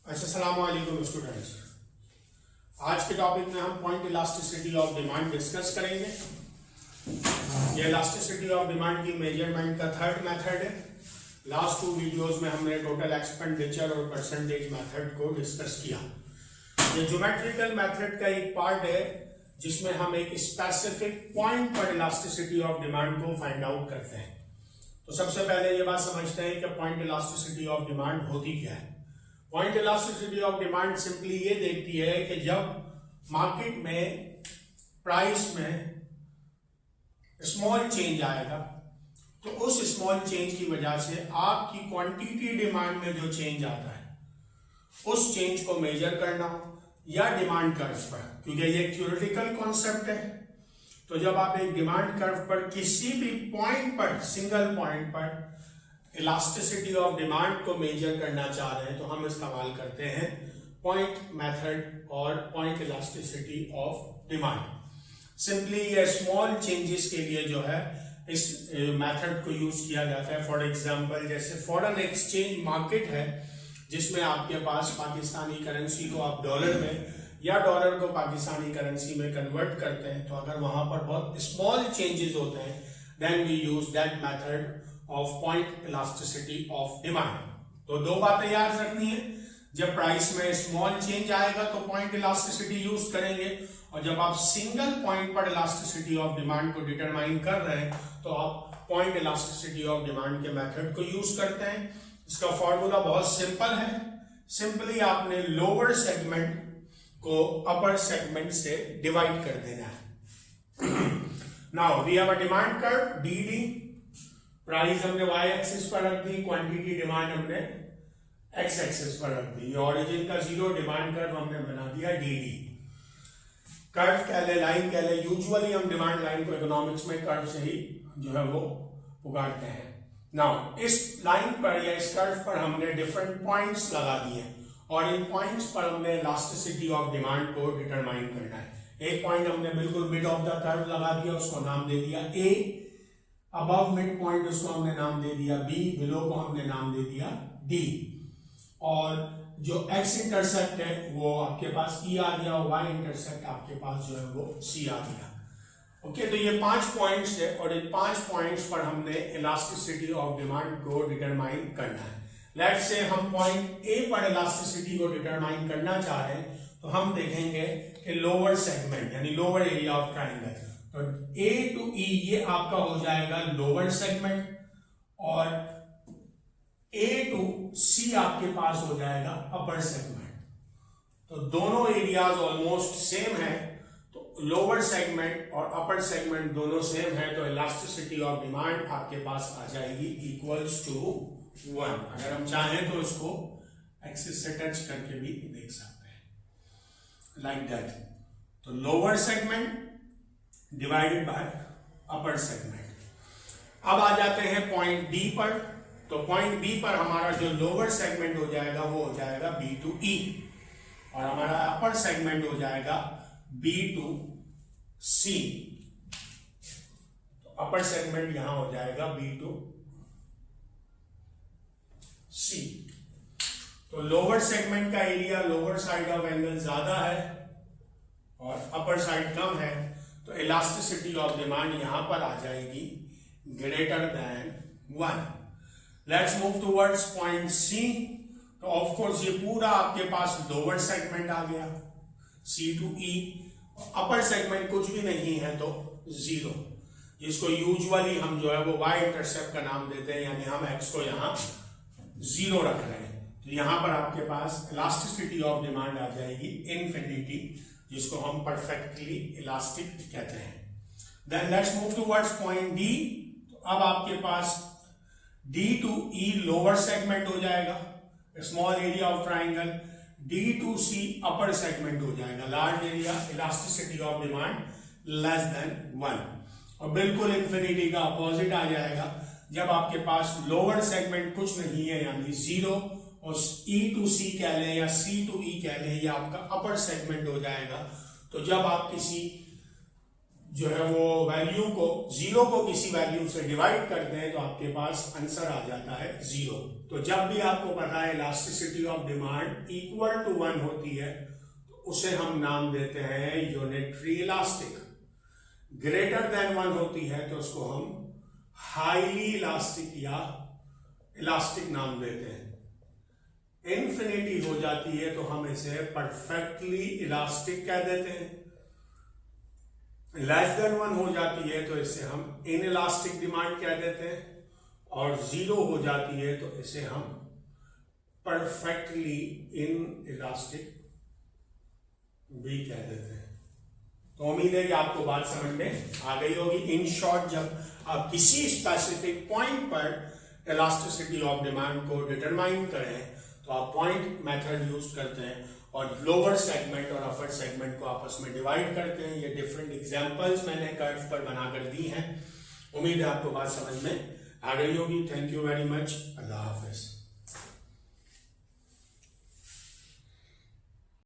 अस्सलाम वालेकुम स्टूडेंट्स। आज के टॉपिक में हम point elasticity of demand discuss करेंगे। ये इलास्टिसिटी ऑफ डिमांड की मेजरमेंट का थर्ड मेथड है। लास्ट टू वीडियोस में हमने टोटल एक्सपेंडिचर और परसेंटेज मेथड को डिस्कस किया। ये ज्योमेट्रिकल मेथड का एक पार्ट है जिसमें हम एक स्पेसिफिक पॉइंट पर इलास्टिसिटी ऑफ डिमांड को फाइंड आउट करते हैं। तो सबसे पहले ये बात समझते हैं कि पॉइंट इलास्टिसिटी ऑफ डिमांड होती क्या है। Point elasticity of demand simply ये देखती है कि जब मार्केट में प्राइस में स्मॉल चेंज आएगा तो उस स्मॉल चेंज की वजह से आपकी क्वांटिटी डिमांड में जो चेंज आता है उस चेंज को मेजर करना या डिमांड कर्व पर, क्योंकि ये थ्योरेटिकल कॉन्सेप्ट है। तो जब आप एक डिमांड कर्व पर किसी भी पॉइंट पर, सिंगल पॉइंट पर इलास्टिसिटी ऑफ डिमांड को मेजर करना चाह रहे हैं तो हम इस्तेमाल करते हैं पॉइंट मेथड और point elasticity of demand. Simply ये स्मॉल चेंजेस के लिए जो है इस मेथड को यूज किया जाता है। फॉर एग्जांपल जैसे फॉरेन एक्सचेंज मार्केट है जिसमें आपके पास पाकिस्तानी करेंसी को आप डॉलर में या डॉलर को पाकिस्तानी करेंसी में कन्वर्ट करते हैं, तो अगर वहां पर बहुत स्मॉल चेंजेस होते हैं then we use that method of point elasticity of demand. तो दो बातें याद रखनी है, जब प्राइस में स्मॉल चेंज आएगा तो पॉइंट इलास्टिसिटी यूज करेंगे, और जब आप सिंगल पॉइंट पर इलास्टिसिटी ऑफ डिमांड को डिटरमाइन कर रहे हैं तो आप पॉइंट इलास्टिसिटी ऑफ डिमांड के मेथड को यूज करते हैं। इसका फॉर्मूला बहुत सिंपल है। सिंपली आपने लोअर सेगमेंट को अपर सेगमेंट से डिवाइड कर देना है। Now we have a demand curve D. Price हमने वाई एक्सिस पर रख दी, क्वांटिटी डिमांड हमने एक्स एक्सिस पर रख दी। ओरिजिन का जीरो, डिमांड कर्व हमने बना दिया डी। कर्व कह ले, लाइन कह ले, यूजुअली हम डिमांड लाइन को इकोनॉमिक्स में कर्व से ही जो है वो उगाड़ते हैं। नाउ इस लाइन पर या इस कर्व पर हमने डिफरेंट पॉइंट्स लगा दिए और इन पॉइंट्स पर हमने इलास्टिसिटी ऑफ डिमांड को डिटरमाइन करना है। एक पॉइंट हमने बिल्कुल मिड ऑफ द कर्व लगा दिया, उसको नाम दे दिया ए। अबव मिड पॉइंट उसको हमने नाम दे दिया बी, बिलो को हमने नाम दे दिया डी, और जो एक्स इंटरसेप्ट है वो आपके पास ई आ गया, वाई इंटरसेप्ट आपके पास जो है वो सी आ गया। ओके, तो ये 5 पॉइंट्स है और इन 5 पॉइंट्स पर हमने इलास्टिसिटी ऑफ डिमांड को डिटरमाइन करना है। लेट्स से हम पॉइंट ए पर इलास्टिसिटी को डिटरमाइन करना चाह रहे हैं तो हम देखेंगे कि लोअर सेगमेंट यानी लोअर एरिया ऑफ ट्राइंगल, तो ए टू ई ये आपका हो जाएगा लोअर सेगमेंट और ए टू सी आपके पास हो जाएगा अपर सेगमेंट। तो दोनों एरियाज ऑलमोस्ट सेम है, तो लोअर सेगमेंट और अपर सेगमेंट दोनों सेम है, तो इलास्टिसिटी ऑफ डिमांड आपके पास आ जाएगी इक्वल्स टू 1। अगर हम चाहें तो इसको एक्सिस से टच करके भी देख सकते हैं लाइक दैट। तो lower segment divided by upper segment. अब आ जाते हैं पॉइंट बी पर। तो पॉइंट बी पर हमारा जो लोअर सेगमेंट हो जाएगा वो हो जाएगा बी टू ई और हमारा अपर सेगमेंट हो जाएगा बी टू सी। तो अपर सेगमेंट यहां हो जाएगा बी टू सी। तो लोअर सेगमेंट का area lower side of angle ज्यादा है और अपर साइड कम है, तो इलास्टिसिटी ऑफ डिमांड यहां पर आ जाएगी greater than 1। Let's move towards point C. तो ऑफ कोर्स ये पूरा आपके पास लोअर सेगमेंट आ गया सी टू ई, अपर सेगमेंट कुछ भी नहीं है तो 0, जिसको यूजुअली हम जो है वो वाई इंटरसेप्ट का नाम देते हैं, यानी हम एक्स को यहां 0 रख रहे हैं। तो यहां पर आपके पास इलास्टिसिटी ऑफ डिमांड आ जाएगी इनफिनिटी, जिसको हम परफेक्टली इलास्टिक कहते हैं। Then let's move towards point D. तो अब आपके पास D to E lower segment हो जाएगा, small area of triangle, D to C upper segment हो जाएगा, large area, elasticity of demand less than 1। और बिल्कुल इन्फिनिटी का अपोजिट आ जाएगा जब आपके पास लोअर सेगमेंट कुछ नहीं है यानी 0, और ई टू सी कह लें या सी टू ई कह लें, ये आपका अपर सेगमेंट हो जाएगा। तो जब आप किसी जो है वो वैल्यू को, जीरो को किसी वैल्यू से डिवाइड करते हैं तो आपके पास आंसर आ जाता है जीरो। तो जब भी आपको पता है elasticity of demand equal to 1 होती है तो उसे हम नाम देते हैं यूनिटरी इलास्टिक। ग्रेटर देन 1 होती है तो उसको हम हाईली इलास्टिक या इलास्टिक नाम देते हैं। इन्फिनिटी हो जाती है तो हम इसे परफेक्टली इलास्टिक कह देते हैं। लेस देन 1 हो जाती है तो इसे हम इनइलास्टिक डिमांड कह देते हैं, और 0 हो जाती है तो इसे हम परफेक्टली इनइलास्टिक भी कह देते हैं। तो उम्मीद है कि आपको बात समझ में आ गई होगी। इन शॉर्ट, जब आप किसी स्पेसिफिक पॉइंट पर इलास्टिसिटी ऑफ डिमांड को डिटरमाइन करें तो आप पॉइंट मेथड यूज करते हैं और लोअर सेगमेंट और अपर सेगमेंट को आपस में डिवाइड करते हैं। ये डिफरेंट एग्जांपल्स मैंने कर्व पर बनाकर दी हैं। उम्मीद है आपको बात समझ में आ गई होगी। Thank you very much. Allah Hafiz.